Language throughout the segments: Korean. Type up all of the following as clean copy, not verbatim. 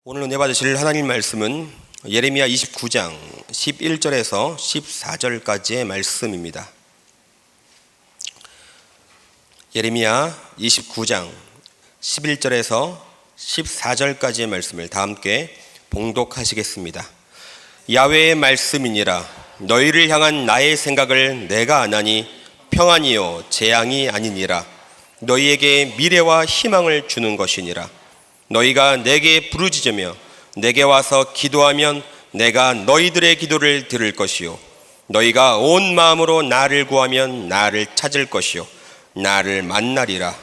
오늘 은혜 받으실 하나님 말씀은 예레미야 29장 11절에서 14절까지의 말씀입니다. 예레미야 29장 11절에서 14절까지의 말씀을 다 함께 봉독하시겠습니다. 야훼의 말씀이니라. 너희를 향한 나의 생각을 내가 아나니 평안이요 재앙이 아니니라. 너희에게 미래와 희망을 주는 것이니라. 너희가 내게 부르짖으며 내게 와서 기도하면 내가 너희들의 기도를 들을 것이요 너희가 온 마음으로 나를 구하면 나를 찾을 것이요 나를 만나리라.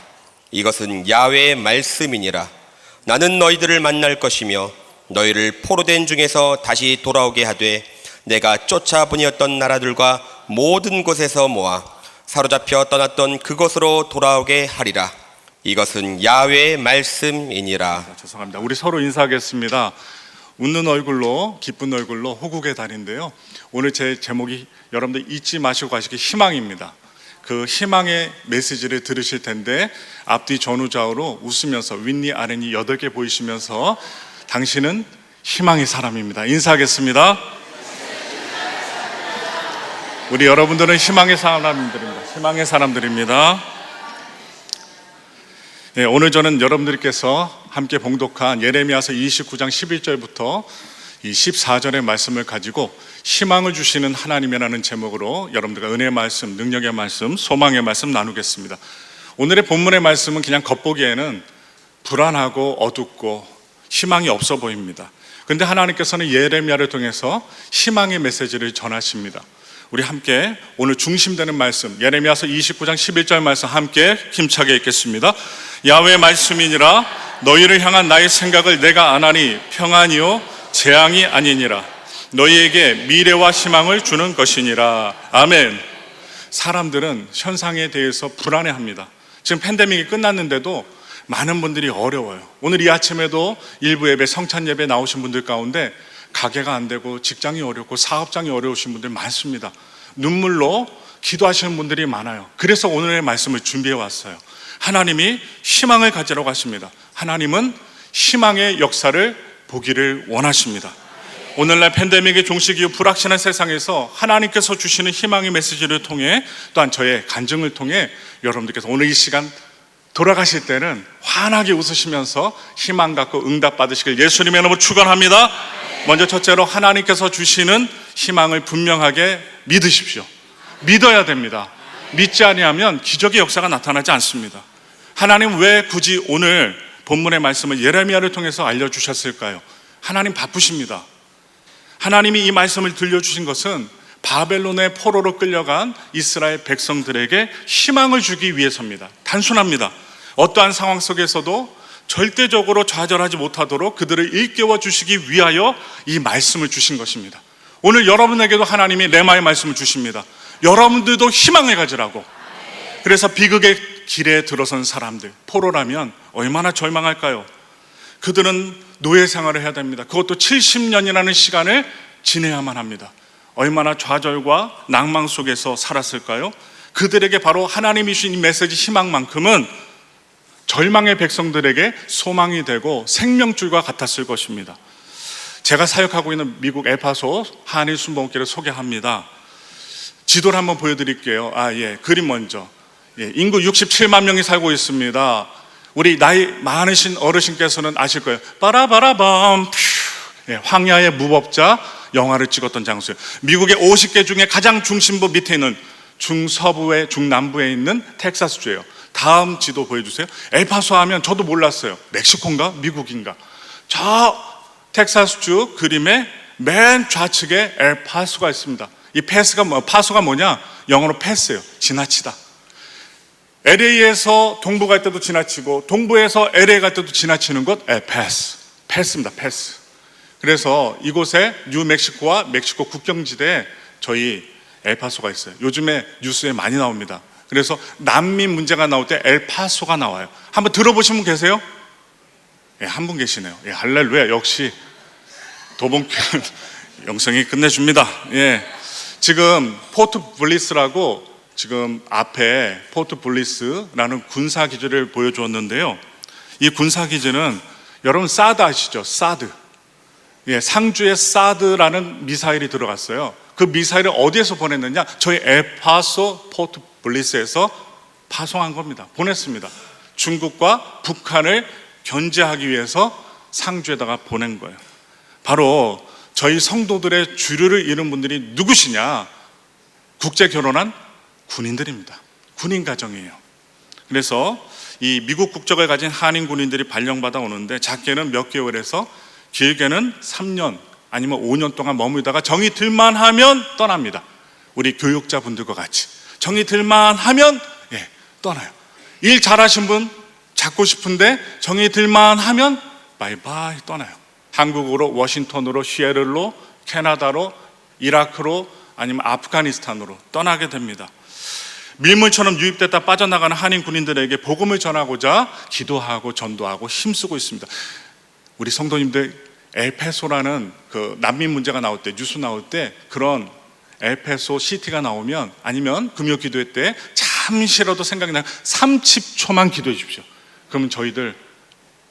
이것은 야훼의 말씀이니라. 나는 너희들을 만날 것이며 너희를 포로된 중에서 다시 돌아오게 하되 내가 쫓아보내었던 나라들과 모든 곳에서 모아 사로잡혀 떠났던 그곳으로 돌아오게 하리라. 이것은 야훼의 말씀이니라. 죄송합니다. 우리 서로 인사하겠습니다. 웃는 얼굴로 기쁜 얼굴로 호국의 달인데요. 오늘 제 제목이 여러분들 잊지 마시고 가시기 희망입니다. 그 희망의 메시지를 들으실 텐데 앞뒤 전후좌우로 웃으면서 윗니 아랫니 8개 보이시면서 당신은 희망의 사람입니다. 인사하겠습니다. 우리 여러분들은 희망의 사람들입니다. 희망의 사람들입니다. 네, 오늘 저는 여러분들께서 함께 봉독한 예레미야서 29장 11절부터 이 14절의 말씀을 가지고 희망을 주시는 하나님이라는 제목으로 여러분들과 은혜의 말씀, 능력의 말씀, 소망의 말씀 나누겠습니다. 오늘의 본문의 말씀은 그냥 겉보기에는 불안하고 어둡고 희망이 없어 보입니다. 그런데 하나님께서는 예레미야를 통해서 희망의 메시지를 전하십니다. 우리 함께 오늘 중심되는 말씀 예레미야서 29장 11절 말씀 함께 힘차게 읽겠습니다. 야훼의 말씀이니라. 너희를 향한 나의 생각을 내가 아나니 평안이요 재앙이 아니니라. 너희에게 미래와 희망을 주는 것이니라. 아멘. 사람들은 현상에 대해서 불안해합니다. 지금 팬데믹이 끝났는데도 많은 분들이 어려워요. 오늘 이 아침에도 일부 예배 성찬 예배 나오신 분들 가운데 가게가 안 되고 직장이 어렵고 사업장이 어려우신 분들 많습니다. 눈물로 기도하시는 분들이 많아요. 그래서 오늘의 말씀을 준비해 왔어요. 하나님이 희망을 가지라고 하십니다. 하나님은 희망의 역사를 보기를 원하십니다. 오늘날 팬데믹의 종식 이후 불확실한 세상에서 하나님께서 주시는 희망의 메시지를 통해 또한 저의 간증을 통해 여러분들께서 오늘 이 시간 돌아가실 때는 환하게 웃으시면서 희망 갖고 응답 받으시길 예수님의 이름으로 축원합니다. 먼저 첫째로 하나님께서 주시는 희망을 분명하게 믿으십시오. 믿어야 됩니다. 믿지 아니하면 기적의 역사가 나타나지 않습니다. 하나님 왜 굳이 오늘 본문의 말씀을 예레미야를 통해서 알려주셨을까요? 하나님 바쁘십니다. 하나님이 이 말씀을 들려주신 것은 바벨론의 포로로 끌려간 이스라엘 백성들에게 희망을 주기 위해서입니다. 단순합니다. 어떠한 상황 속에서도 절대적으로 좌절하지 못하도록 그들을 일깨워 주시기 위하여 이 말씀을 주신 것입니다. 오늘 여러분에게도 하나님이 레마의 말씀을 주십니다. 여러분들도 희망을 가지라고. 그래서 비극의 길에 들어선 사람들, 포로라면 얼마나 절망할까요? 그들은 노예 생활을 해야 됩니다. 그것도 70년이라는 시간을 지내야만 합니다. 얼마나 좌절과 낭망 속에서 살았을까요? 그들에게 바로 하나님이 주신 이 메시지 희망만큼은 절망의 백성들에게 소망이 되고 생명줄과 같았을 것입니다. 제가 사역하고 있는 미국 엘파소 한일 순복음교회를 소개합니다. 지도를 한번 보여드릴게요. 그림 먼저. 인구 67만 명이 살고 있습니다. 우리 나이 많으신 어르신께서는 아실 거예요. 빠라바라밤 황야의 무법자 영화를 찍었던 장소예요. 미국의 50개 중에 가장 중심부 밑에 있는 중서부에 중남부에 있는 텍사스주예요. 다음 지도 보여주세요. 엘파소 하면 저도 몰랐어요. 멕시코인가 미국인가. 저 텍사스주 그림의 맨 좌측에 엘파소가 있습니다. 이 파소가 뭐냐? 영어로 패스예요. 지나치다. LA에서 동부 갈 때도 지나치고 동부에서 LA 갈 때도 지나치는 것 패스입니다. 패스. 그래서 이곳에 뉴멕시코와 멕시코 국경지대에 저희 엘파소가 있어요. 요즘에 뉴스에 많이 나옵니다. 그래서 난민 문제가 나올 때 엘파소가 나와요. 한번 들어보신 분 계세요? 한 분 계시네요. 할렐루야. 역시 도봉교회 영성이 끝내줍니다. 지금 포트 블리스라고 지금 앞에 포트 블리스라는 군사기지를 보여주었는데요. 이 군사기지는 여러분 사드 아시죠? 사드. 예, 상주에 사드라는 미사일이 들어갔어요. 그 미사일을 어디에서 보냈느냐? 저희 엘파소 포트 블리스에서 파송한 겁니다. 보냈습니다. 중국과 북한을 견제하기 위해서 상주에다가 보낸 거예요. 바로 저희 성도들의 주류를 이룬 분들이 누구시냐? 국제 결혼한 군인들입니다. 군인 가정이에요. 그래서 이 미국 국적을 가진 한인 군인들이 발령받아 오는데 작게는 몇 개월에서 길게는 3년 아니면 5년 동안 머물다가 정이 들만 하면 떠납니다. 우리 교육자분들과 같이 정이 들만 하면 떠나요. 일 잘하신 분 잡고 싶은데 정이 들만 하면 바이바이 떠나요. 한국으로, 워싱턴으로, 시애틀로, 캐나다로, 이라크로 아니면 아프가니스탄으로 떠나게 됩니다. 밀물처럼 유입됐다 빠져나가는 한인 군인들에게 복음을 전하고자 기도하고 전도하고 힘쓰고 있습니다. 우리 성도님들 엘페소라는 그 난민 문제가 나올 때, 뉴스 나올 때 그런 엘페소 시티가 나오면 아니면 금요 기도회 때 잠시라도 생각이 나면 30초만 기도해 주십시오. 그러면 저희들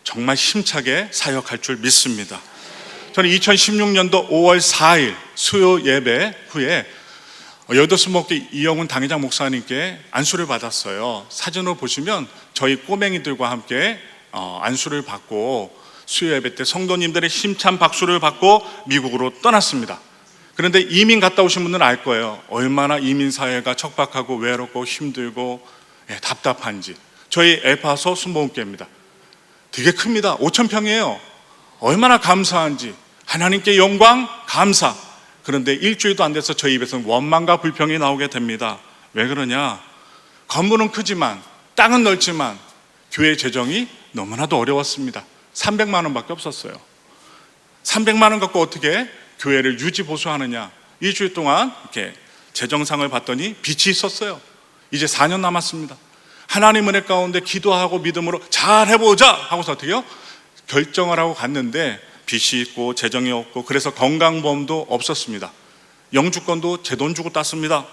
정말 힘차게 사역할 줄 믿습니다. 저는 2016년도 5월 4일 수요 예배 후에 여도수목교 이영훈 당회장 목사님께 안수를 받았어요. 사진으로 보시면 저희 꼬맹이들과 함께 안수를 받고 수요 예배 때 성도님들의 힘찬 박수를 받고 미국으로 떠났습니다. 그런데 이민 갔다 오신 분들은 알 거예요. 얼마나 이민 사회가 척박하고 외롭고 힘들고 답답한지. 저희 엘파소 순복음교회입니다. 되게 큽니다. 5,000평이에요. 얼마나 감사한지. 하나님께 영광, 감사. 그런데 일주일도 안 돼서 저희 입에서는 원망과 불평이 나오게 됩니다. 왜 그러냐? 건물은 크지만 땅은 넓지만 교회 재정이 너무나도 어려웠습니다. 300만 원밖에 없었어요. 300만 원 갖고 어떻게 교회를 유지 보수하느냐? 일주일 동안 이렇게 재정상을 봤더니 빛이 있었어요. 이제 4년 남았습니다. 하나님 은혜 가운데 기도하고 믿음으로 잘 해보자 하고서 어떻게요? 결정을 하고 갔는데 빚이 있고 재정이 없고 그래서 건강보험도 없었습니다. 영주권도 제 돈 주고 땄습니다.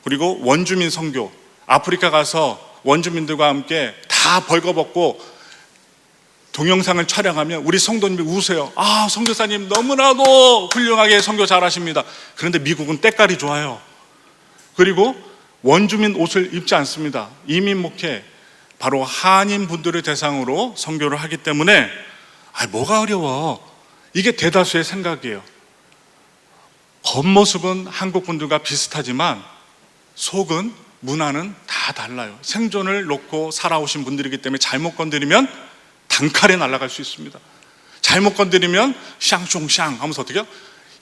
그리고 원주민 선교, 아프리카 가서 원주민들과 함께 다 벌거벗고 동영상을 촬영하면 우리 성도님이 우세요. 아, 선교사님 너무나도 훌륭하게 선교 잘하십니다. 그런데 미국은 때깔이 좋아요. 그리고 원주민 옷을 입지 않습니다. 이민 목회, 바로 한인 분들을 대상으로 선교를 하기 때문에 뭐가 어려워? 이게 대다수의 생각이에요. 겉모습은 한국 분들과 비슷하지만 속은, 문화는 다 달라요. 생존을 놓고 살아오신 분들이기 때문에 잘못 건드리면 단칼에 날아갈 수 있습니다. 잘못 건드리면 샹숑샹 하면서 어떻게 해요?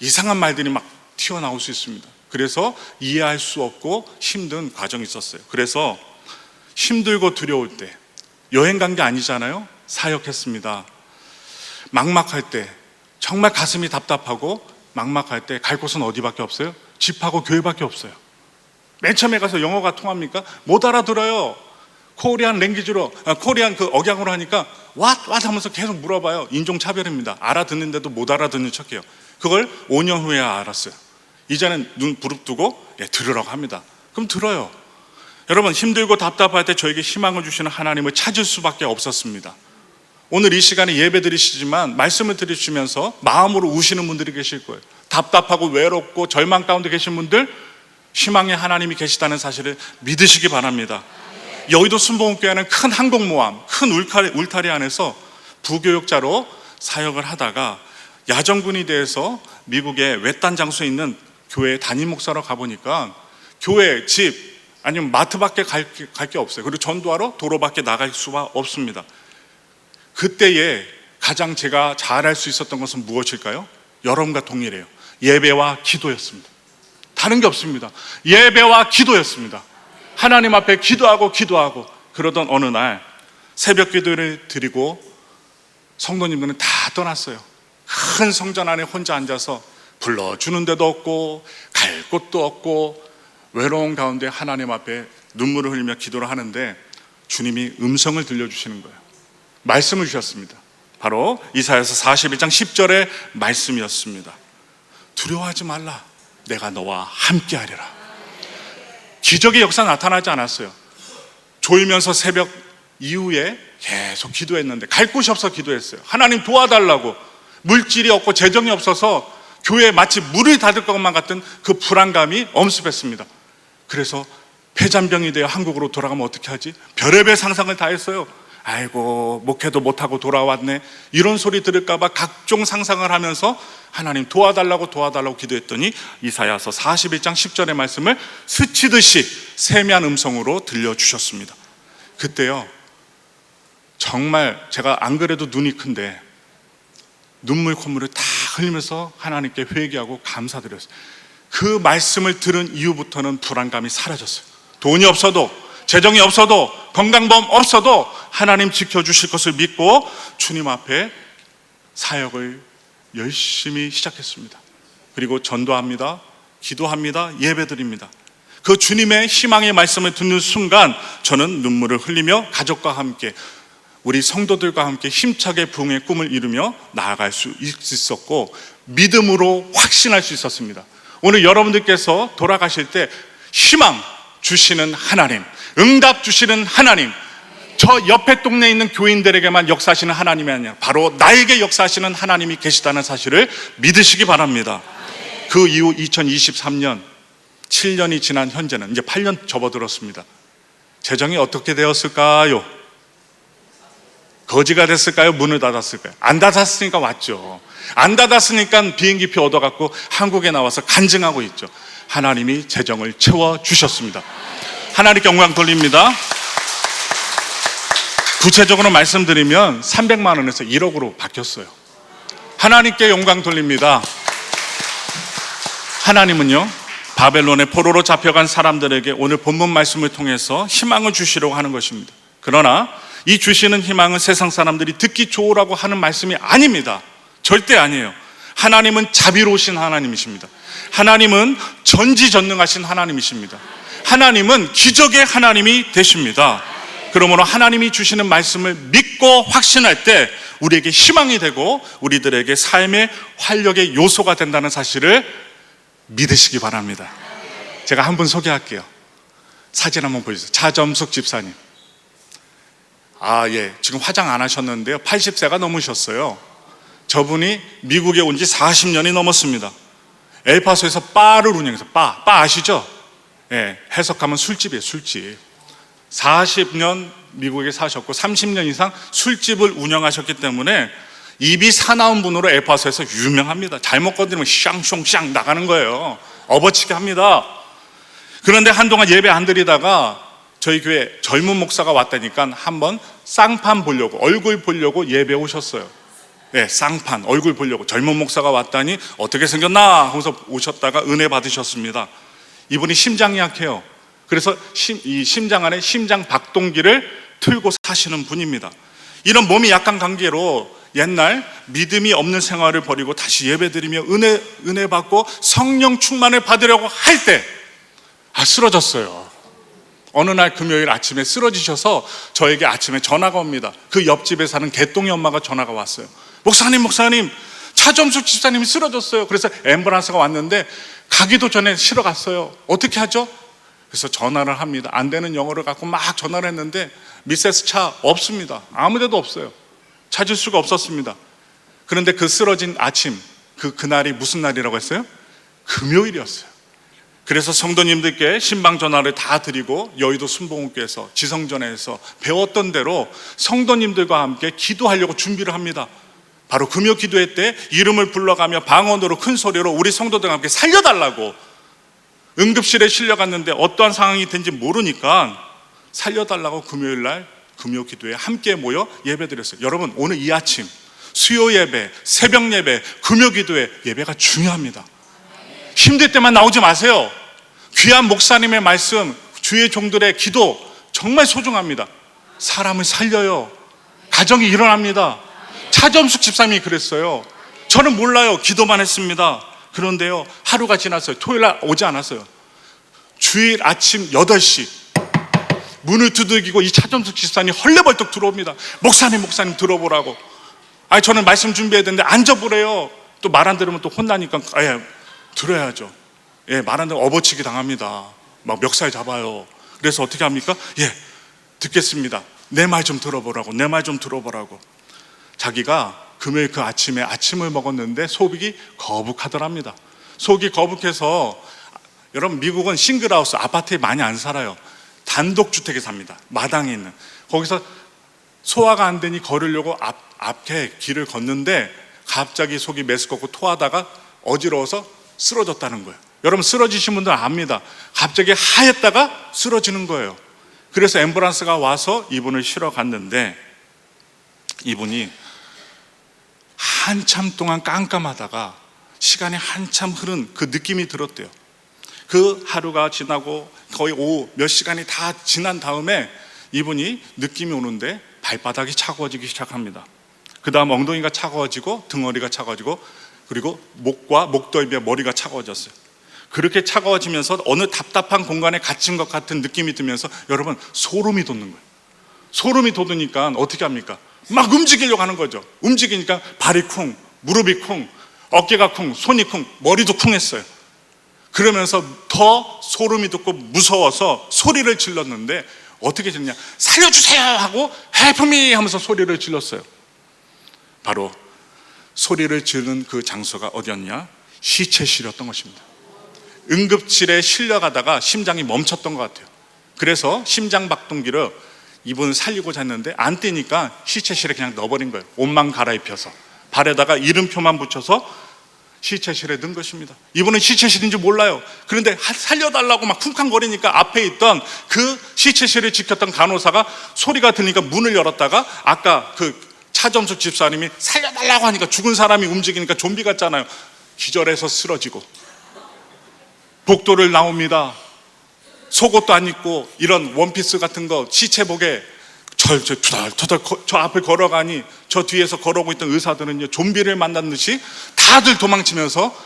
이상한 말들이 막 튀어나올 수 있습니다. 그래서 이해할 수 없고 힘든 과정이 있었어요. 그래서 힘들고 두려울 때, 여행 간 게 아니잖아요. 사역했습니다. 막막할 때, 정말 가슴이 답답하고 막막할 때 갈 곳은 어디밖에 없어요? 집하고 교회밖에 없어요. 맨 처음에 가서 영어가 통합니까? 못 알아들어요. 코리안 랭귀지로, 코리안 그 억양으로 하니까 what 하면서 계속 물어봐요. 인종차별입니다. 알아듣는데도 못 알아듣는 척해요. 그걸 5년 후에 알았어요. 이제는 눈 부릅뜨고 들으라고 합니다. 그럼 들어요. 여러분, 힘들고 답답할 때 저에게 희망을 주시는 하나님을 찾을 수밖에 없었습니다. 오늘 이 시간에 예배 드리시지만 말씀을 들으시면서 마음으로 우시는 분들이 계실 거예요. 답답하고 외롭고 절망 가운데 계신 분들, 희망의 하나님이 계시다는 사실을 믿으시기 바랍니다. 여의도 순복음교회는 큰 항공모함, 큰 울타리 안에서 부교육자로 사역을 하다가 야전군이 돼서 미국의 외딴 장소에 있는 교회 담임 목사로 가보니까 교회, 집 아니면 마트밖에 갈 게 없어요. 그리고 전도하러 도로밖에 나갈 수가 없습니다. 그때에 가장 제가 잘할 수 있었던 것은 무엇일까요? 여러분과 동일해요. 예배와 기도였습니다. 다른 게 없습니다. 예배와 기도였습니다. 하나님 앞에 기도하고 그러던 어느 날 새벽 기도를 드리고 성도님들은 다 떠났어요. 큰 성전 안에 혼자 앉아서 불러주는 데도 없고 갈 곳도 없고 외로운 가운데 하나님 앞에 눈물을 흘리며 기도를 하는데 주님이 음성을 들려주시는 거예요. 말씀을 주셨습니다. 바로 이사야서 41장 10절의 말씀이었습니다. 두려워하지 말라. 내가 너와 함께하리라. 기적의 역사 나타나지 않았어요. 졸면서 새벽 이후에 계속 기도했는데 갈 곳이 없어 기도했어요. 하나님 도와달라고. 물질이 없고 재정이 없어서 교회에 마치 물이 닫을 것만 같은 그 불안감이 엄습했습니다. 그래서 폐잔병이 되어 한국으로 돌아가면 어떻게 하지? 별의별 상상을 다 했어요. 아이고, 목회도 못하고 돌아왔네, 이런 소리 들을까봐 각종 상상을 하면서 하나님 도와달라고 기도했더니 이사야서 41장 10절의 말씀을 스치듯이 세미한 음성으로 들려주셨습니다. 그때요, 정말 제가 안 그래도 눈이 큰데 눈물 콧물을 다 흘리면서 하나님께 회개하고 감사드렸어요. 그 말씀을 들은 이후부터는 불안감이 사라졌어요. 돈이 없어도, 재정이 없어도, 건강보험 없어도 하나님 지켜주실 것을 믿고 주님 앞에 사역을 열심히 시작했습니다. 그리고 전도합니다, 기도합니다, 예배드립니다. 그 주님의 희망의 말씀을 듣는 순간 저는 눈물을 흘리며 가족과 함께, 우리 성도들과 함께 힘차게 부흥의 꿈을 이루며 나아갈 수 있었고 믿음으로 확신할 수 있었습니다. 오늘 여러분들께서 돌아가실 때 희망 주시는 하나님, 응답 주시는 하나님, 저 옆에 동네에 있는 교인들에게만 역사하시는 하나님이 아니라 바로 나에게 역사하시는 하나님이 계시다는 사실을 믿으시기 바랍니다. 그 이후 2023년 7년이 지난 현재는 이제 8년 접어들었습니다. 재정이 어떻게 되었을까요? 거지가 됐을까요? 문을 닫았을까요? 안 닫았으니까 왔죠. 안 닫았으니까 비행기표 얻어갖고 한국에 나와서 간증하고 있죠. 하나님이 재정을 채워주셨습니다. 하나님께 영광 돌립니다. 구체적으로 말씀드리면 300만 원에서 1억으로 바뀌었어요. 하나님께 영광 돌립니다. 하나님은요, 바벨론의 포로로 잡혀간 사람들에게 오늘 본문 말씀을 통해서 희망을 주시려고 하는 것입니다. 그러나 이 주시는 희망은 세상 사람들이 듣기 좋으라고 하는 말씀이 아닙니다. 절대 아니에요. 하나님은 자비로우신 하나님이십니다. 하나님은 전지전능하신 하나님이십니다. 하나님은 기적의 하나님이 되십니다. 그러므로 하나님이 주시는 말씀을 믿고 확신할 때 우리에게 희망이 되고 우리들에게 삶의 활력의 요소가 된다는 사실을 믿으시기 바랍니다. 제가 한 분 소개할게요. 사진 한번 보여주세요. 차점숙 집사님. 지금 화장 안 하셨는데요, 80세가 넘으셨어요. 저분이 미국에 온 지 40년이 넘었습니다. 엘파소에서 바를 운영해서, 바 아시죠? 해석하면 술집이에요, 술집. 40년 미국에 사셨고 30년 이상 술집을 운영하셨기 때문에 입이 사나운 분으로 엘파소에서 유명합니다. 잘못 건드리면 샹숑샹 나가는 거예요. 업어치게 합니다. 그런데 한동안 예배 안 드리다가 저희 교회 젊은 목사가 왔다니까 한번 쌍판 보려고, 얼굴 보려고 예배 오셨어요. 쌍판, 얼굴 보려고 젊은 목사가 왔다니 어떻게 생겼나 하면서 오셨다가 은혜 받으셨습니다. 이분이 심장이 약해요. 그래서 이 심장 안에 심장 박동기를 틀고 사시는 분입니다. 이런 몸이 약한 관계로 옛날 믿음이 없는 생활을 버리고 다시 예배드리며 은혜 받고 성령 충만을 받으려고 할 때 쓰러졌어요. 어느 날 금요일 아침에 쓰러지셔서 저에게 아침에 전화가 옵니다. 그 옆집에 사는 개똥이 엄마가 전화가 왔어요. 목사님, 차점숙 집사님이 쓰러졌어요. 그래서 앰뷸런스가 왔는데 가기도 전에 실어 갔어요. 어떻게 하죠? 그래서 전화를 합니다. 안 되는 영어를 갖고 막 전화를 했는데 미세스 차 없습니다. 아무 데도 없어요. 찾을 수가 없었습니다. 그런데 그 쓰러진 아침, 그날이 무슨 날이라고 했어요? 금요일이었어요. 그래서 성도님들께 신방 전화를 다 드리고 여의도 순복음교회에서 지성전에서 배웠던 대로 성도님들과 함께 기도하려고 준비를 합니다. 바로 금요 기도회 때 이름을 불러가며 방언으로 큰 소리로 우리 성도들과 함께 살려달라고, 응급실에 실려갔는데 어떠한 상황이 된지 모르니까 살려달라고 금요일 날 금요 기도회에 함께 모여 예배드렸어요. 여러분, 오늘 이 아침 수요 예배, 새벽 예배, 금요 기도회 예배가 중요합니다. 힘들 때만 나오지 마세요. 귀한 목사님의 말씀, 주의 종들의 기도 정말 소중합니다. 사람을 살려요. 가정이 일어납니다. 차점숙 집사님이 그랬어요. 저는 몰라요. 기도만 했습니다. 그런데요, 하루가 지났어요. 토요일 날 오지 않았어요. 주일 아침 8시 문을 두들기고 이 차점숙 집사님이 헐레벌떡 들어옵니다. 목사님 들어보라고. 저는 말씀 준비해야 되는데 앉아보래요. 또 말 안 들으면 또 혼나니까 들어야죠. 말 안 들으면 업어치기 당합니다. 막 멱살 잡아요. 그래서 어떻게 합니까? 듣겠습니다. 내 말 좀 들어보라고, 내 말 좀 들어보라고. 자기가 금요일 그 아침에 아침을 먹었는데 속이 거북하더랍니다. 속이 거북해서, 여러분 미국은 싱글하우스, 아파트에 많이 안 살아요. 단독주택에 삽니다. 마당에 있는. 거기서 소화가 안 되니 걸으려고 앞에 길을 걷는데 갑자기 속이 메스껍고 토하다가 어지러워서 쓰러졌다는 거예요. 여러분 쓰러지신 분들 압니다. 갑자기 하였다가 쓰러지는 거예요. 그래서 앰뷸런스가 와서 이분을 실어 갔는데, 이분이 한참 동안 깜깜하다가 시간이 한참 흐른 그 느낌이 들었대요. 그 하루가 지나고 거의 오후 몇 시간이 다 지난 다음에 이분이 느낌이 오는데 발바닥이 차가워지기 시작합니다. 그 다음 엉덩이가 차가워지고 등허리가 차가워지고, 그리고 목과 목덜미와 머리가 차가워졌어요. 그렇게 차가워지면서 어느 답답한 공간에 갇힌 것 같은 느낌이 들면서 여러분 소름이 돋는 거예요. 소름이 돋으니까 어떻게 합니까? 막 움직이려고 하는 거죠. 움직이니까 발이 쿵, 무릎이 쿵, 어깨가 쿵, 손이 쿵, 머리도 쿵 했어요. 그러면서 더 소름이 돋고 무서워서 소리를 질렀는데 어떻게 됐냐? 살려주세요 하고 help me 하면서 소리를 질렀어요. 바로 소리를 지르는 그 장소가 어디였냐? 시체실이었던 것입니다. 응급실에 실려가다가 심장이 멈췄던 것 같아요. 그래서 심장박동기를 이분을 살리고자 했는데 안 뛰니까 시체실에 그냥 넣어버린 거예요. 옷만 갈아입혀서 발에다가 이름표만 붙여서 시체실에 넣은 것입니다. 이분은 시체실인지 몰라요. 그런데 살려달라고 막 쿵쾅거리니까 앞에 있던 그 시체실을 지켰던 간호사가 소리가 들리니까 문을 열었다가, 아까 그 차점숙 집사님이 살려달라고 하니까 죽은 사람이 움직이니까 좀비 같잖아요. 기절해서 쓰러지고 복도를 나옵니다. 속옷도 안 입고 이런 원피스 같은 거 시체복에 투덜투덜 저 앞을 걸어가니 저 뒤에서 걸어오고 있던 의사들은 좀비를 만난 듯이 다들 도망치면서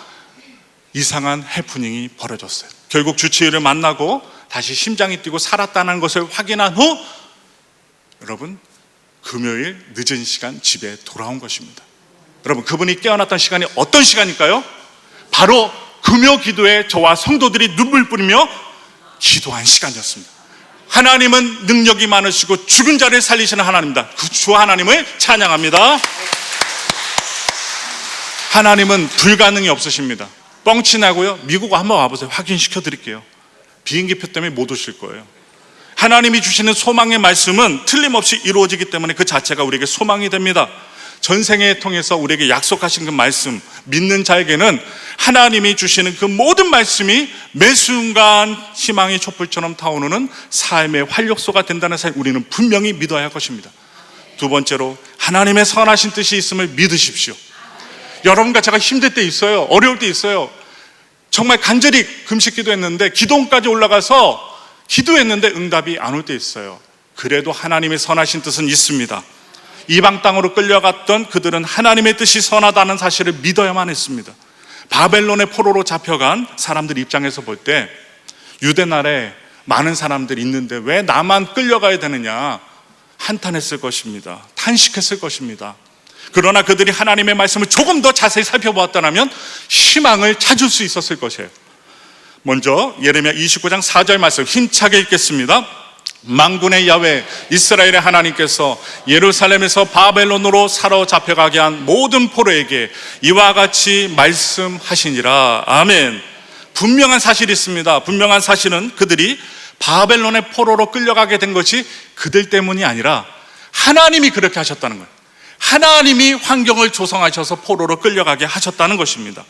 이상한 해프닝이 벌어졌어요. 결국 주치의를 만나고 다시 심장이 뛰고 살았다는 것을 확인한 후 여러분 금요일 늦은 시간 집에 돌아온 것입니다. 여러분 그분이 깨어났던 시간이 어떤 시간일까요? 바로 금요 기도에 저와 성도들이 눈물 뿌리며 기도한 시간이었습니다. 하나님은 능력이 많으시고 죽은 자를 살리시는 하나님입니다. 그 주 하나님을 찬양합니다. 하나님은 불가능이 없으십니다. 뻥치나고요? 미국 한번 와보세요. 확인시켜 드릴게요. 비행기표 때문에 못 오실 거예요. 하나님이 주시는 소망의 말씀은 틀림없이 이루어지기 때문에 그 자체가 우리에게 소망이 됩니다. 전생에 통해서 우리에게 약속하신 그 말씀, 믿는 자에게는 하나님이 주시는 그 모든 말씀이 매 순간 희망의 촛불처럼 타오르는 삶의 활력소가 된다는 사실 우리는 분명히 믿어야 할 것입니다. 두 번째로 하나님의 선하신 뜻이 있음을 믿으십시오. 여러분과 제가 힘들 때 있어요. 어려울 때 있어요. 정말 간절히 금식 기도했는데 기도원까지 올라가서 기도했는데 응답이 안 올 때 있어요. 그래도 하나님의 선하신 뜻은 있습니다. 이방 땅으로 끌려갔던 그들은 하나님의 뜻이 선하다는 사실을 믿어야만 했습니다. 바벨론의 포로로 잡혀간 사람들 입장에서 볼 때 유대 나라에 많은 사람들이 있는데 왜 나만 끌려가야 되느냐 한탄했을 것입니다. 탄식했을 것입니다. 그러나 그들이 하나님의 말씀을 조금 더 자세히 살펴보았다면 희망을 찾을 수 있었을 것이에요. 먼저 예레미야 29장 4절 말씀 힘차게 읽겠습니다. 만군의 야훼 이스라엘의 하나님께서 예루살렘에서 바벨론으로 사로잡혀가게 한 모든 포로에게 이와 같이 말씀하시니라. 아멘. 분명한 사실이 있습니다. 분명한 사실은 그들이 바벨론의 포로로 끌려가게 된 것이 그들 때문이 아니라 하나님이 그렇게 하셨다는 거예요. 하나님이 환경을 조성하셔서 포로로 끌려가게 하셨다는 것입니다.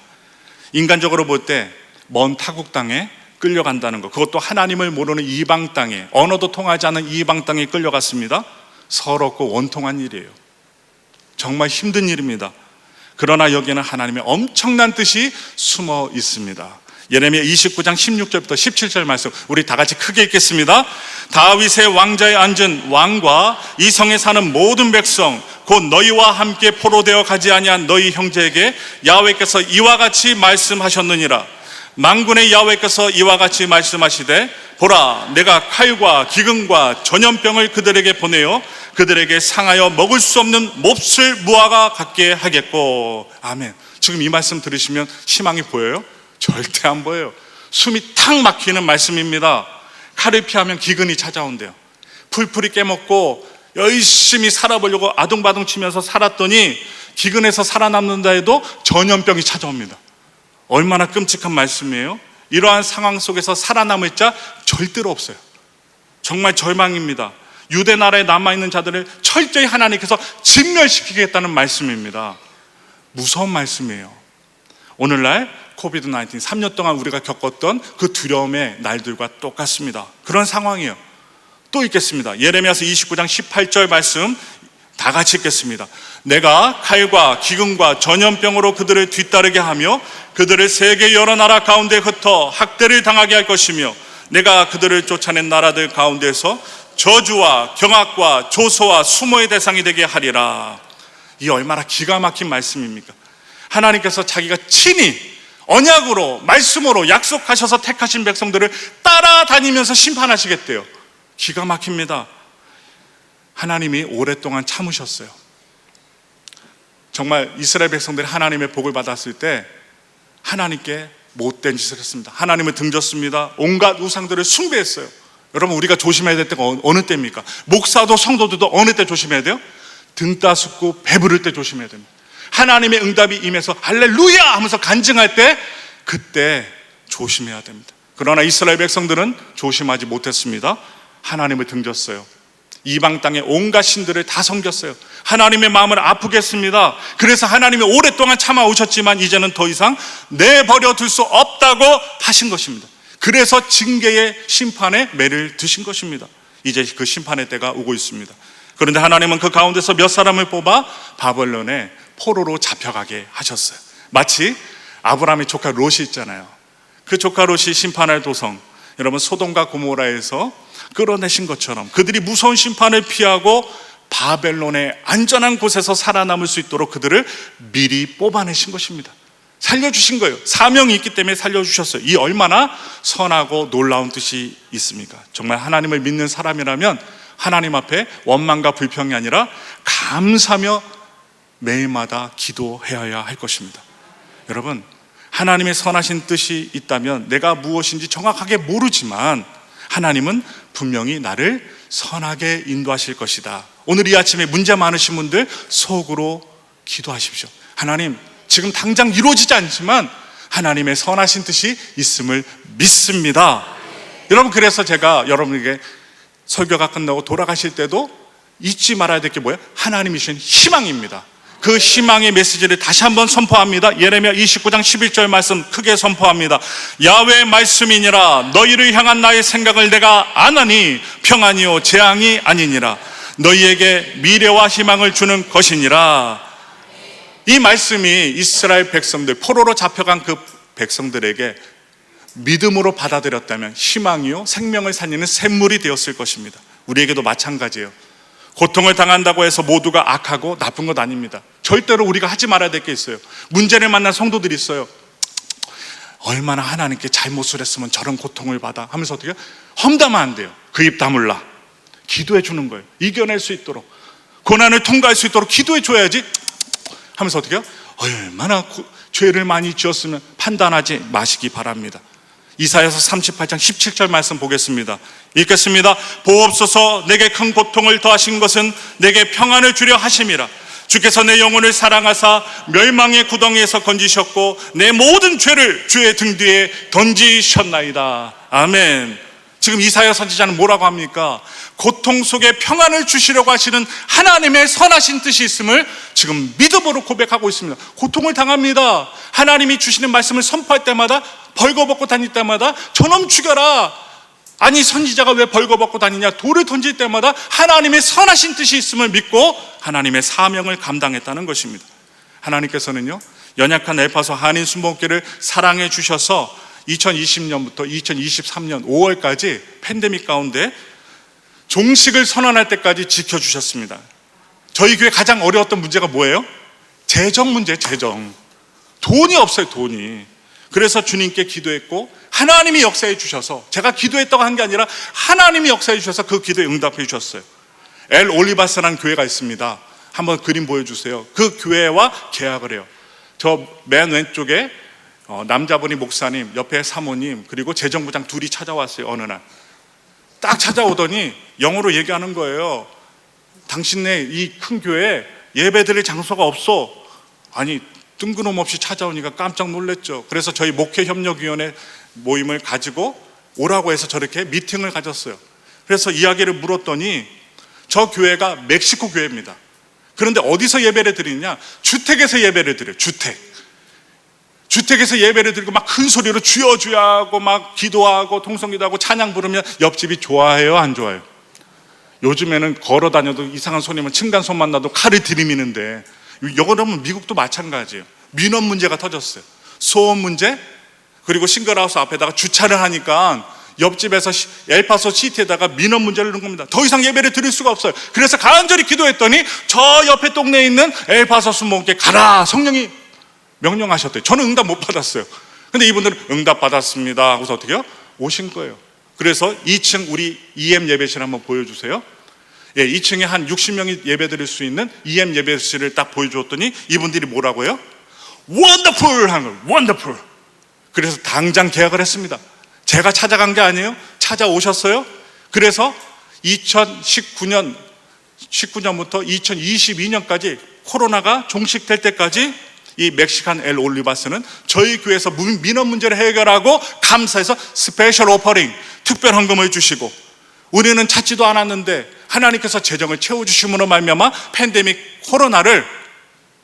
인간적으로 볼 때 먼 타국 땅에 끌려간다는 것, 그것도 하나님을 모르는 이방 땅에, 언어도 통하지 않는 이방 땅에 끌려갔습니다. 서럽고 원통한 일이에요. 정말 힘든 일입니다. 그러나 여기에는 하나님의 엄청난 뜻이 숨어 있습니다. 예레미야 29장 16절부터 17절 말씀 우리 다 같이 크게 읽겠습니다. 다윗의 왕자에 앉은 왕과 이 성에 사는 모든 백성 곧 너희와 함께 포로되어 가지 아니한 너희 형제에게 야훼께서 이와 같이 말씀하셨느니라. 만군의 야훼께서 이와 같이 말씀하시되 보라 내가 칼과 기근과 전염병을 그들에게 보내어 그들에게 상하여 먹을 수 없는 몹쓸 무화과 같게 하겠고. 아멘. 지금 이 말씀 들으시면 희망이 보여요? 절대 안 보여요. 숨이 탁 막히는 말씀입니다. 칼을 피하면 기근이 찾아온대요. 풀풀이 깨먹고 열심히 살아보려고 아둥바둥 치면서 살았더니 기근에서 살아남는다 해도 전염병이 찾아옵니다. 얼마나 끔찍한 말씀이에요. 이러한 상황 속에서 살아남을 자 절대로 없어요. 정말 절망입니다. 유대 나라에 남아있는 자들을 철저히 하나님께서 진멸시키겠다는 말씀입니다. 무서운 말씀이에요. 오늘날 코비드-19 3년 동안 우리가 겪었던 그 두려움의 날들과 똑같습니다. 그런 상황이에요. 또 읽겠습니다. 예레미야서 29장 18절 말씀 다 같이 읽겠습니다. 내가 칼과 기근과 전염병으로 그들을 뒤따르게 하며 그들을 세계 여러 나라 가운데 흩어 학대를 당하게 할 것이며 내가 그들을 쫓아낸 나라들 가운데서 저주와 경악과 조소와 수모의 대상이 되게 하리라. 이 얼마나 기가 막힌 말씀입니까? 하나님께서 자기가 친히 언약으로 말씀으로 약속하셔서 택하신 백성들을 따라다니면서 심판하시겠대요. 기가 막힙니다. 하나님이 오랫동안 참으셨어요. 정말 이스라엘 백성들이 하나님의 복을 받았을 때 하나님께 못된 짓을 했습니다. 하나님을 등졌습니다. 온갖 우상들을 숭배했어요. 여러분, 우리가 조심해야 될 때가 어느 때입니까? 목사도 성도들도 어느 때 조심해야 돼요? 등 따숩고 배부를 때 조심해야 됩니다. 하나님의 응답이 임해서 할렐루야 하면서 간증할 때 그때 조심해야 됩니다. 그러나 이스라엘 백성들은 조심하지 못했습니다. 하나님을 등졌어요. 이방 땅의 온갖 신들을 다 섬겼어요. 하나님의 마음을 아프게 했습니다. 그래서 하나님이 오랫동안 참아오셨지만 이제는 더 이상 내버려 둘 수 없다고 하신 것입니다. 그래서 징계의 심판의 매를 드신 것입니다. 이제 그 심판의 때가 오고 있습니다. 그런데 하나님은 그 가운데서 몇 사람을 뽑아 바벨론에 포로로 잡혀가게 하셨어요. 마치 아브라함의 조카 롯이 있잖아요. 그 조카 롯이 심판할 도성, 여러분 소돔과 고모라에서 끌어내신 것처럼 그들이 무서운 심판을 피하고 바벨론의 안전한 곳에서 살아남을 수 있도록 그들을 미리 뽑아내신 것입니다. 살려주신 거예요. 사명이 있기 때문에 살려주셨어요. 이 얼마나 선하고 놀라운 뜻이 있습니까? 정말 하나님을 믿는 사람이라면 하나님 앞에 원망과 불평이 아니라 감사하며 매일마다 기도해야 할 것입니다. 여러분, 하나님의 선하신 뜻이 있다면 내가 무엇인지 정확하게 모르지만 하나님은 분명히 나를 선하게 인도하실 것이다. 오늘 이 아침에 문제 많으신 분들 속으로 기도하십시오. 하나님, 지금 당장 이루어지지 않지만 하나님의 선하신 뜻이 있음을 믿습니다. 여러분, 그래서 제가 여러분에게 설교가 끝나고 돌아가실 때도 잊지 말아야 될 게 뭐예요? 하나님이 주신 희망입니다. 그 희망의 메시지를 다시 한번 선포합니다. 예레미야 29장 11절 말씀 크게 선포합니다. 야훼의 말씀이니라. 너희를 향한 나의 생각을 내가 아나니 평안이요 재앙이 아니니라. 너희에게 미래와 희망을 주는 것이니라. 이 말씀이 이스라엘 백성들, 포로로 잡혀간 그 백성들에게 믿음으로 받아들였다면 희망이요 생명을 살리는 샘물이 되었을 것입니다. 우리에게도 마찬가지예요. 고통을 당한다고 해서 모두가 악하고 나쁜 것 아닙니다. 절대로 우리가 하지 말아야 될 게 있어요. 문제를 만난 성도들이 있어요. 얼마나 하나님께 잘못을 했으면 저런 고통을 받아 하면서 어떻게 험담하면 안 돼요. 그 입 다물라. 기도해 주는 거예요. 이겨낼 수 있도록, 고난을 통과할 수 있도록 기도해 줘야지 하면서 어떻게 해요? 얼마나 죄를 많이 지었으면 판단하지 마시기 바랍니다. 이사야서 38장 17절 말씀 보겠습니다. 읽겠습니다. 보옵소서, 내게 큰 고통을 더하신 것은 내게 평안을 주려 하심이라. 주께서 내 영혼을 사랑하사 멸망의 구덩이에서 건지셨고 내 모든 죄를 주의 등 뒤에 던지셨나이다. 아멘. 지금 이사야 선지자는 뭐라고 합니까? 고통 속에 평안을 주시려고 하시는 하나님의 선하신 뜻이 있음을 지금 믿음으로 고백하고 있습니다. 고통을 당합니다. 하나님이 주시는 말씀을 선포할 때마다, 벌거벗고 다닐 때마다 저놈 죽여라. 아니, 선지자가 왜 벌거벗고 다니냐? 돌을 던질 때마다 하나님의 선하신 뜻이 있음을 믿고 하나님의 사명을 감당했다는 것입니다. 하나님께서는요, 연약한 엘파소 한인 순복음교회를 사랑해 주셔서 2020년부터 2023년 5월까지 팬데믹 가운데 종식을 선언할 때까지 지켜주셨습니다. 저희 교회 가장 어려웠던 문제가 뭐예요? 재정 문제, 재정. 돈이 없어요, 돈이. 그래서 주님께 기도했고 하나님이 역사해 주셔서, 제가 기도했다고 한 게 아니라 하나님이 역사해 주셔서 그 기도에 응답해 주셨어요. 엘 올리바스라는 교회가 있습니다. 한번 그림 보여주세요. 그 교회와 계약을 해요. 저 맨 왼쪽에 남자분이 목사님, 옆에 사모님, 그리고 재정부장 둘이 찾아왔어요. 어느 날 딱 찾아오더니 영어로 얘기하는 거예요. 당신네 이 큰 교회에 예배 드릴 장소가 없어. 아니, 뜬금없이 찾아오니까 깜짝 놀랐죠. 그래서 저희 목회협력위원회 모임을 가지고 오라고 해서 저렇게 미팅을 가졌어요. 그래서 이야기를 물었더니 저 교회가 멕시코 교회입니다. 그런데 어디서 예배를 드리느냐? 주택에서 예배를 드려요. 주택에서 예배를 드리고 막 큰 소리로 주여 주여 하고 막 기도하고 통성기도하고 찬양 부르면 옆집이 좋아해요, 안 좋아해요? 요즘에는 걸어 다녀도 이상한 손님은 층간소음 만나도 칼을 들이미는데, 여러분 미국도 마찬가지예요. 민원 문제가 터졌어요. 소음 문제, 그리고 싱글하우스 앞에다가 주차를 하니까 옆집에서 엘파소 시티에다가 민원 문제를 넣은 겁니다. 더 이상 예배를 드릴 수가 없어요. 그래서 간절히 기도했더니 저 옆에 동네에 있는 엘파소 수목교회 가라, 성령이 명령하셨대요. 저는 응답 못 받았어요. 근데 이분들은 응답 받았습니다 하고서 어떻게 해요? 오신 거예요. 그래서 2층 우리 EM 예배실 한번 보여주세요. 예, 2층에 한 60명이 예배 드릴 수 있는 EM 예배실을 딱 보여주었더니 이분들이 뭐라고 해요? 원더풀 하는 거예요. 원더풀. 그래서 당장 계약을 했습니다. 제가 찾아간 게 아니에요. 찾아오셨어요. 그래서 2019년부터 2022년까지 코로나가 종식될 때까지 이 멕시칸 엘 올리바스는 저희 교회에서 민원 문제를 해결하고 감사해서 스페셜 오퍼링, 특별 헌금을 주시고, 우리는 찾지도 않았는데 하나님께서 재정을 채워주심으로 말미암아 팬데믹 코로나를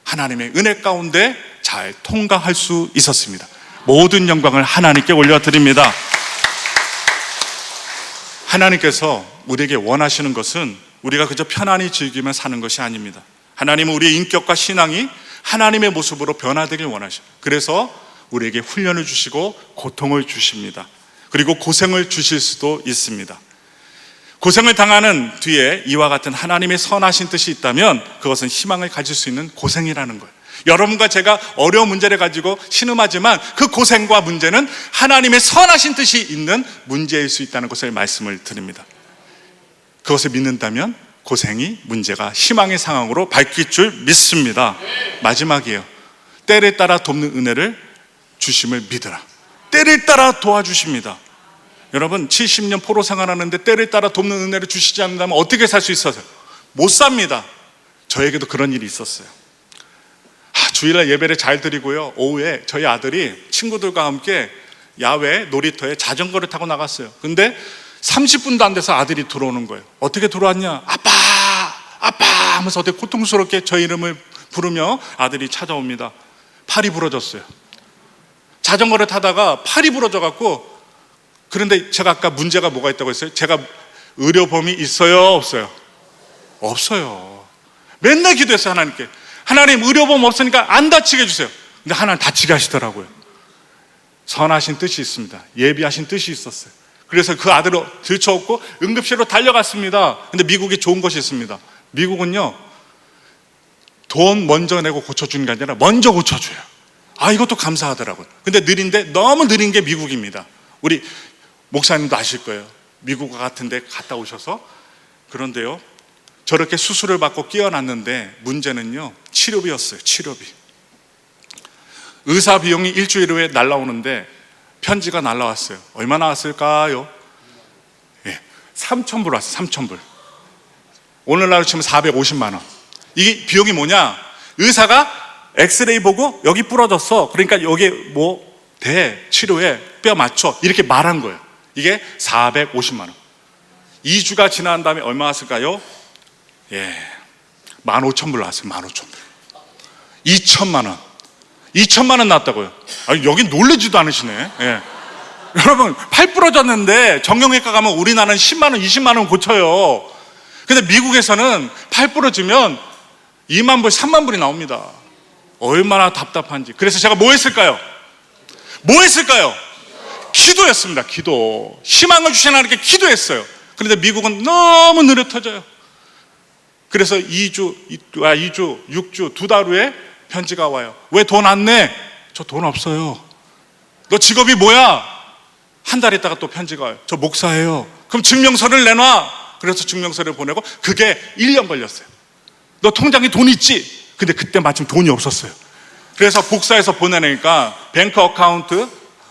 하나님의 은혜 가운데 잘 통과할 수 있었습니다. 모든 영광을 하나님께 올려드립니다. 하나님께서 우리에게 원하시는 것은 우리가 그저 편안히 즐기며 사는 것이 아닙니다. 하나님은 우리의 인격과 신앙이 하나님의 모습으로 변화되길 원하셔요. 그래서 우리에게 훈련을 주시고 고통을 주십니다. 그리고 고생을 주실 수도 있습니다. 고생을 당하는 뒤에 이와 같은 하나님의 선하신 뜻이 있다면 그것은 희망을 가질 수 있는 고생이라는 거예요. 여러분과 제가 어려운 문제를 가지고 신음하지만 그 고생과 문제는 하나님의 선하신 뜻이 있는 문제일 수 있다는 것을 말씀을 드립니다. 그것을 믿는다면 고생이 문제가 희망의 상황으로 바뀔 줄 믿습니다. 마지막이에요. 때를 따라 돕는 은혜를 주심을 믿으라. 때를 따라 도와주십니다. 여러분 70년 포로 생활하는데 때를 따라 돕는 은혜를 주시지 않는다면 어떻게 살 수 있어요? 못 삽니다. 저에게도 그런 일이 있었어요. 주일날 예배를 잘 드리고요, 오후에 저희 아들이 친구들과 함께 야외 놀이터에 자전거를 타고 나갔어요. 근데 30분도 안 돼서 아들이 들어오는 거예요. 어떻게 들어왔냐? 아빠 아빠 하면서 어떻게 고통스럽게 저 이름을 부르며 아들이 찾아옵니다. 팔이 부러졌어요. 자전거를 타다가 팔이 부러져 갖고, 그런데 제가 아까 문제가 뭐가 있다고 했어요? 제가 의료보험이 있어요, 없어요? 없어요. 맨날 기도했어요. 하나님께, 하나님 의료보험 없으니까 안 다치게 해주세요. 근데 하나님 다치게 하시더라고요. 선하신 뜻이 있습니다. 예비하신 뜻이 있었어요. 그래서 그 아들을 들쳐업고 응급실로 달려갔습니다. 근데 미국에 좋은 것이 있습니다. 미국은요, 돈 먼저 내고 고쳐주는 게 아니라 먼저 고쳐줘요. 이것도 감사하더라고요. 근데 느린데, 너무 느린 게 미국입니다. 우리 목사님도 아실 거예요. 미국 같은 데 갔다 오셔서. 그런데요, 저렇게 수술을 받고 끼어났는데 문제는요, 치료비였어요. 치료비. 의사 비용이 일주일 후에 날라오는데 편지가 날라왔어요. 얼마나 왔을까요? 3,000불 왔어요. 3,000불. 오늘날로 치면 450만 원. 이게 비용이 뭐냐? 의사가 엑스레이 보고 여기 부러졌어. 그러니까 여기 뭐 대 치료에 뼈 맞춰. 이렇게 말한 거예요. 이게 450만 원. 2주가 지난 다음에 얼마 왔을까요? 15,000불 나왔어요. 15,000불. 2천만 원. 2천만 원 나왔다고요. 여긴 놀라지도 않으시네. 여러분, 팔 부러졌는데 정형외과 가면 우리나라는 10만 원, 20만 원 고쳐요. 근데 미국에서는 팔 부러지면 2만 불, 3만 불이 나옵니다. 얼마나 답답한지. 그래서 제가 뭐 했을까요? 기도했습니다. 기도. 희망을 주신 하나님께 기도했어요. 그런데 미국은 너무 느려 터져요. 그래서 2주, 6주, 2달 후에 편지가 와요. 왜 돈 안 내? 저 돈 없어요. 너 직업이 뭐야? 한 달 있다가 또 편지가 와요. 저 목사예요. 그럼 증명서를 내놔. 그래서 증명서를 보내고, 그게 1년 걸렸어요. 너 통장에 돈 있지? 근데 그때 마침 돈이 없었어요. 그래서 복사해서 보내니까 뱅크 어카운트,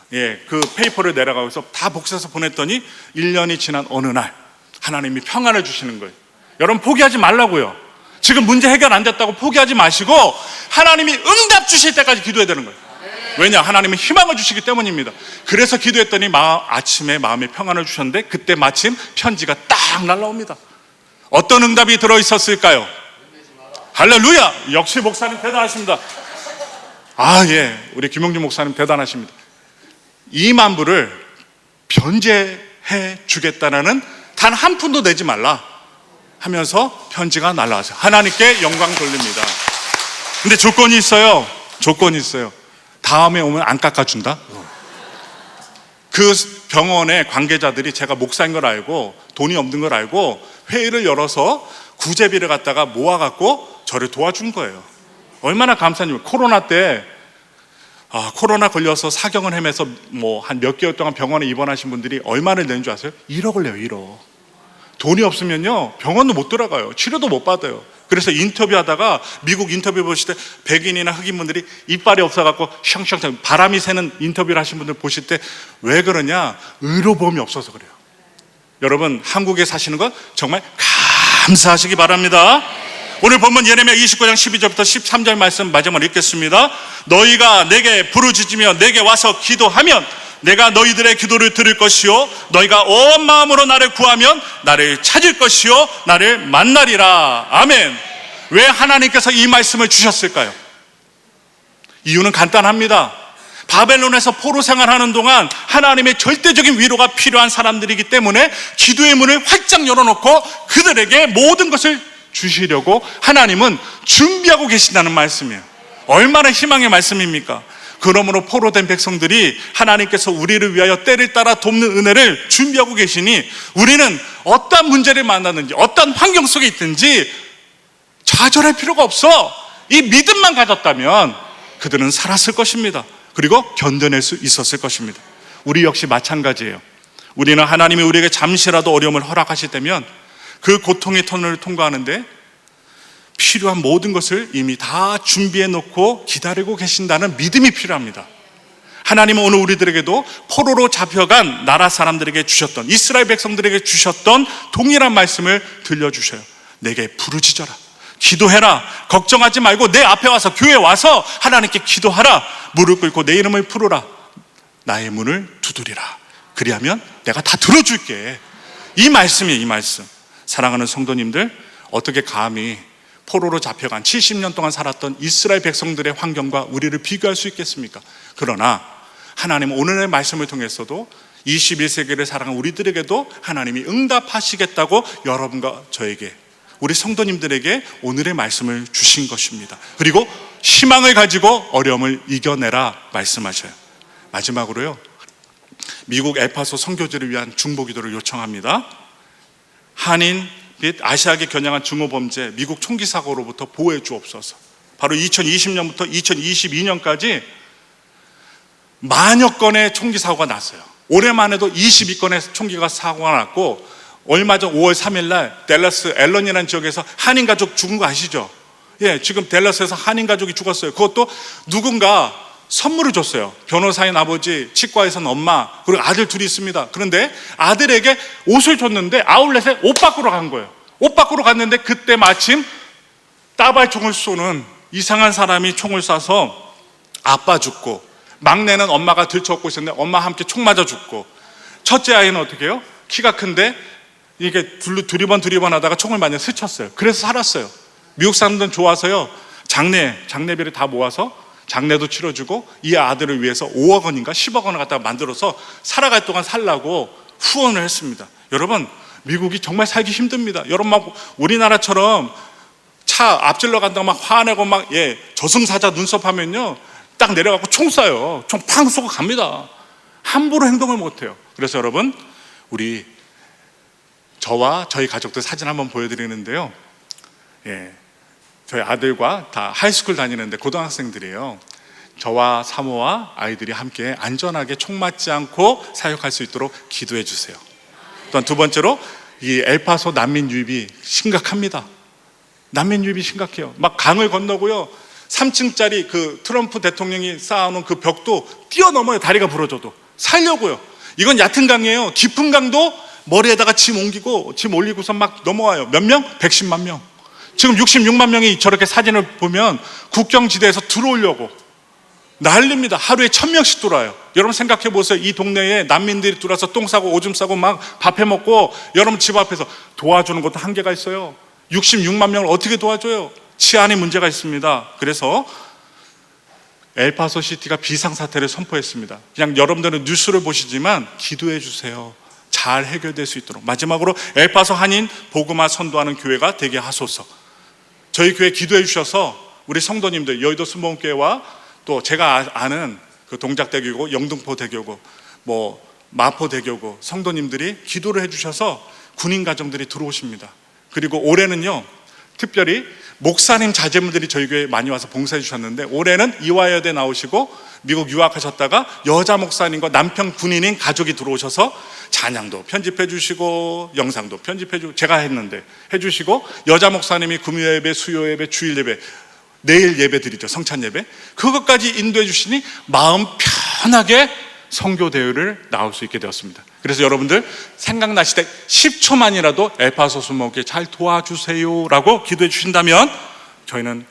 그 페이퍼를 내려가서 다 복사해서 보냈더니 1년이 지난 어느 날 하나님이 평안을 주시는 거예요. 여러분 포기하지 말라고요. 지금 문제 해결 안 됐다고 포기하지 마시고 하나님이 응답 주실 때까지 기도해야 되는 거예요. 왜냐? 하나님은 희망을 주시기 때문입니다. 그래서 기도했더니 아침에 마음의 평안을 주셨는데 그때 마침 편지가 딱 날라옵니다. 어떤 응답이 들어있었을까요? 할렐루야! 역시 목사님 대단하십니다. 예, 우리 김용준 목사님 대단하십니다. 2만 불을 변제해 주겠다는 단 한 푼도 내지 말라 하면서 편지가 날라왔어요. 하나님께 영광 돌립니다. 근데 조건이 있어요. 다음에 오면 안 깎아준다. 그 병원의 관계자들이 제가 목사인 걸 알고 돈이 없는 걸 알고 회의를 열어서 구제비를 갖다가 모아갖고 저를 도와준 거예요. 얼마나 감사합니까? 코로나 때 코로나 걸려서 사경을 헤매서 한 몇 개월 동안 병원에 입원하신 분들이 얼마를 낸 줄 아세요? 1억을 내요. 1억. 돈이 없으면요 병원도 못 들어가요. 치료도 못 받아요. 그래서 인터뷰하다가 미국 인터뷰 보실 때 백인이나 흑인분들이 이빨이 없어갖고 샹샹 바람이 새는 인터뷰를 하신 분들 보실 때 왜 그러냐? 의료보험이 없어서 그래요. 여러분 한국에 사시는 건 정말 감사하시기 바랍니다. 오늘 본문 예레미야 29장 12절부터 13절 말씀 마지막으로 읽겠습니다. 너희가 내게 부르짖으며 내게 와서 기도하면 내가 너희들의 기도를 들을 것이요 너희가 온 마음으로 나를 구하면 나를 찾을 것이요 나를 만나리라. 아멘. 왜 하나님께서 이 말씀을 주셨을까요? 이유는 간단합니다. 바벨론에서 포로 생활하는 동안 하나님의 절대적인 위로가 필요한 사람들이기 때문에 기도의 문을 활짝 열어놓고 그들에게 모든 것을 주시려고 하나님은 준비하고 계신다는 말씀이에요. 얼마나 희망의 말씀입니까? 그러므로 포로된 백성들이 하나님께서 우리를 위하여 때를 따라 돕는 은혜를 준비하고 계시니 우리는 어떤 문제를 만나든지 어떤 환경 속에 있든지 좌절할 필요가 없어. 이 믿음만 가졌다면 그들은 살았을 것입니다. 그리고 견뎌낼 수 있었을 것입니다. 우리 역시 마찬가지예요. 우리는 하나님이 우리에게 잠시라도 어려움을 허락하실 때면 그 고통의 터널을 통과하는데 필요한 모든 것을 이미 다 준비해 놓고 기다리고 계신다는 믿음이 필요합니다. 하나님은 오늘 우리들에게도 포로로 잡혀간 나라 사람들에게 주셨던, 이스라엘 백성들에게 주셨던 동일한 말씀을 들려주셔요. 내게 부르짖어라, 기도해라, 걱정하지 말고 내 앞에 와서 교회에 와서 하나님께 기도하라, 무릎 꿇고 내 이름을 부르라, 나의 문을 두드리라. 그리하면 내가 다 들어줄게. 이 말씀이에요. 이 말씀. 사랑하는 성도님들, 어떻게 감히 포로로 잡혀간 70년 동안 살았던 이스라엘 백성들의 환경과 우리를 비교할 수 있겠습니까? 그러나 하나님은 오늘의 말씀을 통해서도 21세기를 살아가는 우리들에게도 하나님이 응답하시겠다고 여러분과 저에게, 우리 성도님들에게 오늘의 말씀을 주신 것입니다. 그리고 희망을 가지고 어려움을 이겨내라 말씀하셔요. 마지막으로요, 미국 엘파소 선교지를 위한 중보기도를 요청합니다. 한인 및 아시아계 겨냥한 중호범죄 미국 총기 사고로부터 보호해 주옵소서. 바로 2020년부터 2022년까지 만여 건의 총기 사고가 났어요. 올해만 해도 22건의 총기가 사고가 났고, 얼마 전 5월 3일 날 댈러스 앨런이라는 지역에서 한인 가족 죽은 거 아시죠? 예, 지금 댈러스에서 한인 가족이 죽었어요. 그것도 누군가 선물을 줬어요. 변호사인 아버지, 치과에서는 엄마, 그리고 아들 둘이 있습니다. 그런데 아들에게 옷을 줬는데 아울렛에 옷 밖으로 간 거예요. 옷 밖으로 갔는데 그때 마침 따발총을 쏘는 이상한 사람이 총을 쏴서 아빠 죽고, 막내는 엄마가 들쳐업고 있었는데 엄마 함께 총 맞아 죽고, 첫째 아이는 어떻게 해요? 키가 큰데 이게 두리번 하다가 총을 맞아 스쳤어요. 그래서 살았어요. 미국 사람들은 좋아서요, 장례비를 다 모아서 장례도 치러주고 이 아들을 위해서 5억 원인가 10억 원을 갖다가 만들어서 살아갈 동안 살라고 후원을 했습니다. 여러분, 미국이 정말 살기 힘듭니다. 여러분, 막 우리나라처럼 차 앞질러 간다고 막 화내고 막 저승사자 눈썹 하면요 딱 내려가고 총 쏴요. 총 팡 쏘고 갑니다. 함부로 행동을 못해요. 그래서 여러분, 우리 저와 저희 가족들 사진 한번 보여드리는데요, 저희 아들과 다 하이스쿨 다니는데 고등학생들이에요. 저와 사모와 아이들이 함께 안전하게 총 맞지 않고 사역할 수 있도록 기도해 주세요. 또한 두 번째로, 이 엘파소 난민 유입이 심각합니다. 난민 유입이 심각해요. 막 강을 건너고요, 3층짜리 그 트럼프 대통령이 쌓아놓은 그 벽도 뛰어넘어요. 다리가 부러져도 살려고요. 이건 얕은 강이에요. 깊은 강도 머리에다가 짐 옮기고 짐 올리고서 막 넘어와요. 몇 명? 110만 명. 지금 66만 명이 저렇게 사진을 보면 국경지대에서 들어오려고 난립니다. 하루에 1000명씩 들어와요. 여러분 생각해 보세요. 이 동네에 난민들이 들어와서 똥 싸고 오줌 싸고 막 밥해 먹고 여러분 집 앞에서 도와주는 것도 한계가 있어요. 66만 명을 어떻게 도와줘요? 치안이 문제가 있습니다. 그래서 엘파소 시티가 비상사태를 선포했습니다. 그냥 여러분들은 뉴스를 보시지만 기도해 주세요. 잘 해결될 수 있도록. 마지막으로 엘파소 한인 복음화 선도하는 교회가 되게 하소서. 저희 교회 기도해 주셔서 우리 성도님들, 여의도 순복음교회와 또 제가 아는 그 동작대교고 영등포대교고 뭐 마포대교고 성도님들이 기도를 해주셔서 군인 가정들이 들어오십니다. 그리고 올해는요, 특별히 목사님 자제분들이 저희 교회에 많이 와서 봉사해 주셨는데, 올해는 이화여대 나오시고 미국 유학하셨다가 여자 목사님과 남편 군인인 가족이 들어오셔서 찬양도 편집해 주시고 영상도 편집해 주고 제가 했는데 해주시고, 여자 목사님이 금요 예배, 수요 예배, 주일 예배, 내일 예배 드리죠. 성찬 예배. 그것까지 인도해 주시니 마음 편하게 선교 대회를 나올 수 있게 되었습니다. 그래서 여러분들 생각나실 때 10초만이라도 엘파소 순복음교회 잘 도와주세요 라고 기도해 주신다면 저희는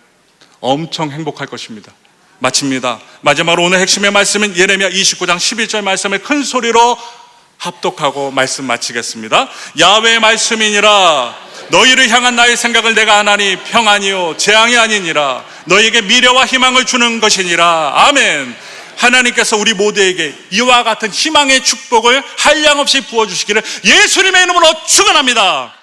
엄청 행복할 것입니다. 마칩니다. 마지막으로 오늘 핵심의 말씀은 예레미야 29장 11절 말씀을 큰 소리로 합독하고 말씀 마치겠습니다. 야훼의 말씀이니라. 너희를 향한 나의 생각을 내가 아나니 평안이요 재앙이 아니니라. 너희에게 미래와 희망을 주는 것이니라. 아멘. 하나님께서 우리 모두에게 이와 같은 희망의 축복을 한량없이 부어주시기를 예수님의 이름으로 축원합니다.